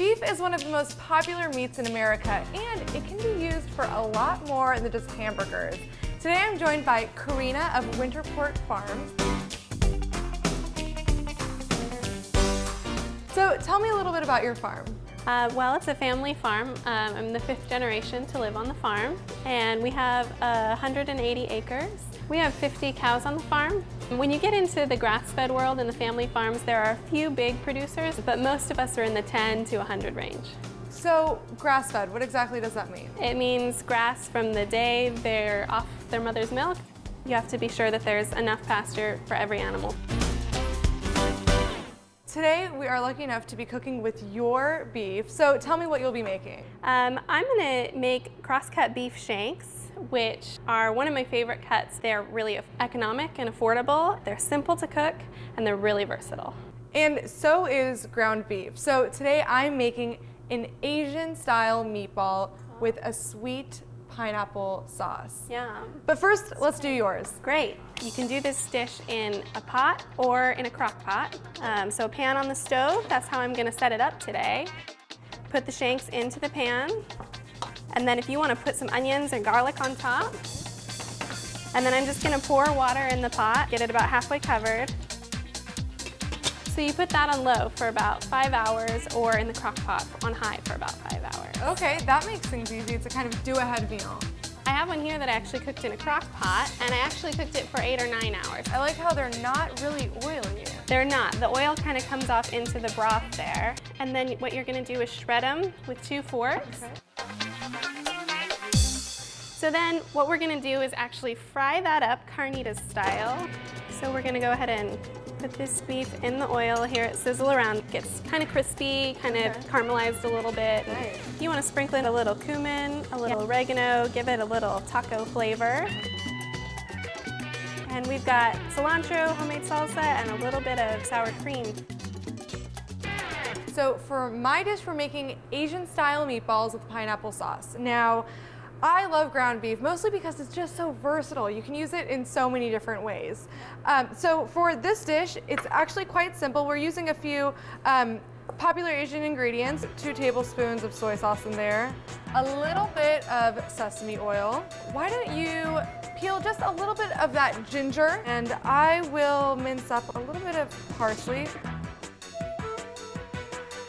Beef is one of the most popular meats in America, and it can be used for a lot more than just hamburgers. Today I'm joined by Karina of Winterport Farms. So tell me a little bit about your farm. Well, it's a family farm. I'm the 5th generation to live on the farm, and we have 180 acres. We have 50 cows on the farm. When you get into the grass-fed world and the family farms, there are a few big producers, but most of us are in the 10 to 100 range. So grass-fed, what exactly does that mean? It means grass from the day they're off their mother's milk. You have to be sure that there's enough pasture for every animal. Today we are lucky enough to be cooking with your beef, so tell me what you'll be making. I'm going to make cross-cut beef shanks, which are one of my favorite cuts. They're really economic and affordable, they're simple to cook, and they're really versatile. And so is ground beef. So today I'm making an Asian-style meatball with a sweet pineapple sauce. Yum. But first, let's do yours. Great. You can do this dish in a pot or in a crock pot. So a pan on the stove, that's how I'm gonna set it up today. Put the shanks into the pan, and then if you wanna put some onions and garlic on top, and then I'm just gonna pour water in the pot, get it about halfway covered. So you put that on low for about 5 hours, or in the crock pot on high for about 5 hours. Okay, that makes things easy. It's a kind of do-ahead meal. I have one here that I actually cooked in a crock pot, and I actually cooked it for 8 or 9 hours. I like how they're not really oily. They're not. The oil kind of comes off into the broth there. And then what you're gonna do is shred them with 2 forks. Okay. So then what we're gonna do is actually fry that up carnitas style. So we're gonna go ahead and put this beef in the oil, hear it sizzle around. It gets kind of crispy, kind of caramelized a little bit. Nice. You want to sprinkle in a little cumin, a little oregano, give it a little taco flavor. And we've got cilantro, homemade salsa, and a little bit of sour cream. So for my dish, we're making Asian-style meatballs with pineapple sauce. Now, I love ground beef, mostly because it's just so versatile. You can use it in so many different ways. So for this dish, it's actually quite simple. We're using a few popular Asian ingredients, 2 tablespoons of soy sauce in there, a little bit of sesame oil. Why don't you peel just a little bit of that ginger, and I will mince up a little bit of parsley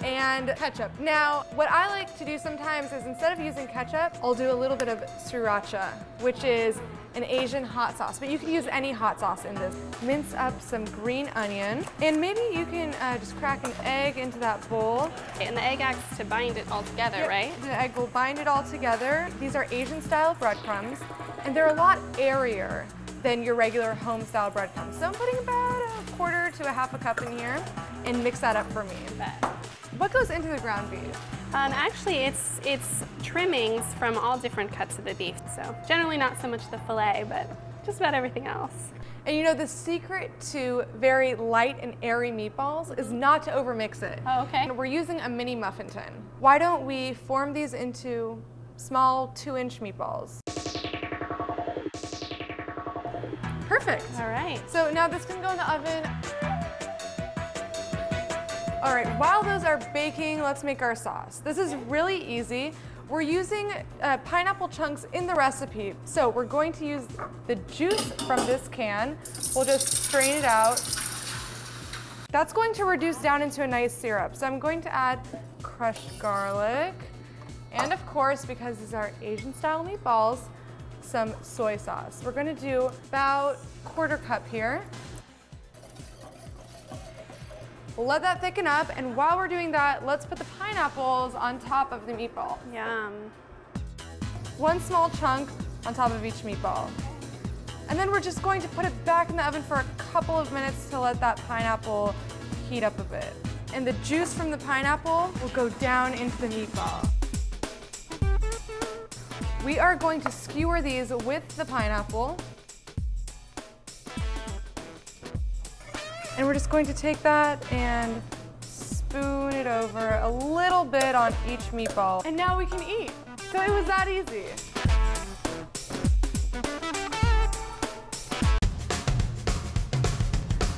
and ketchup. Now, what I like to do sometimes is instead of using ketchup, I'll do a little bit of sriracha, which is an Asian hot sauce, but you can use any hot sauce in this. Mince up some green onion, and maybe you can just crack an egg into that bowl. And the egg acts to bind it all together, right? The egg will bind it all together. These are Asian-style breadcrumbs, and they're a lot airier than your regular home-style breadcrumbs. So I'm putting about a quarter to a half a cup in here, and mix that up for me. What goes into the ground beef? Actually, it's trimmings from all different cuts of the beef. So generally not so much the fillet, but just about everything else. And you know, the secret to very light and airy meatballs is not to overmix it. Oh, okay. And we're using a mini muffin tin. Why don't we form these into small 2-inch meatballs? Perfect. All right. So now this can go in the oven. All right, while those are baking, let's make our sauce. This is really easy. We're using pineapple chunks in the recipe. So we're going to use the juice from this can. We'll just strain it out. That's going to reduce down into a nice syrup. So I'm going to add crushed garlic. And of course, because these are Asian-style meatballs, some soy sauce. We're gonna do about a quarter cup here. We'll let that thicken up, and while we're doing that, let's put the pineapples on top of the meatball. Yum. 1 small chunk on top of each meatball. And then we're just going to put it back in the oven for a couple of minutes to let that pineapple heat up a bit. And the juice from the pineapple will go down into the meatball. We are going to skewer these with the pineapple. And we're just going to take that and spoon it over a little bit on each meatball. And now we can eat. So it was that easy.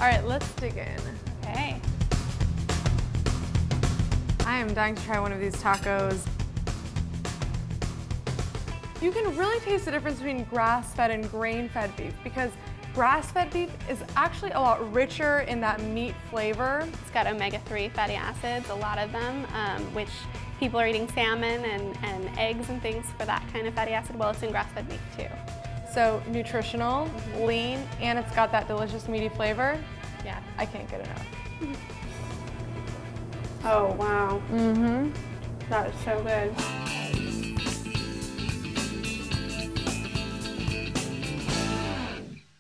All right, let's dig in. Okay. I am dying to try one of these tacos. You can really taste the difference between grass-fed and grain-fed beef because grass-fed beef is actually a lot richer in that meat flavor. It's got omega-3 fatty acids, a lot of them, which people are eating salmon and eggs and things for that kind of fatty acid. Well, it's in grass-fed beef too. So nutritional, lean, and it's got that delicious meaty flavor. Yeah. I can't get enough. Oh, wow. That is so good.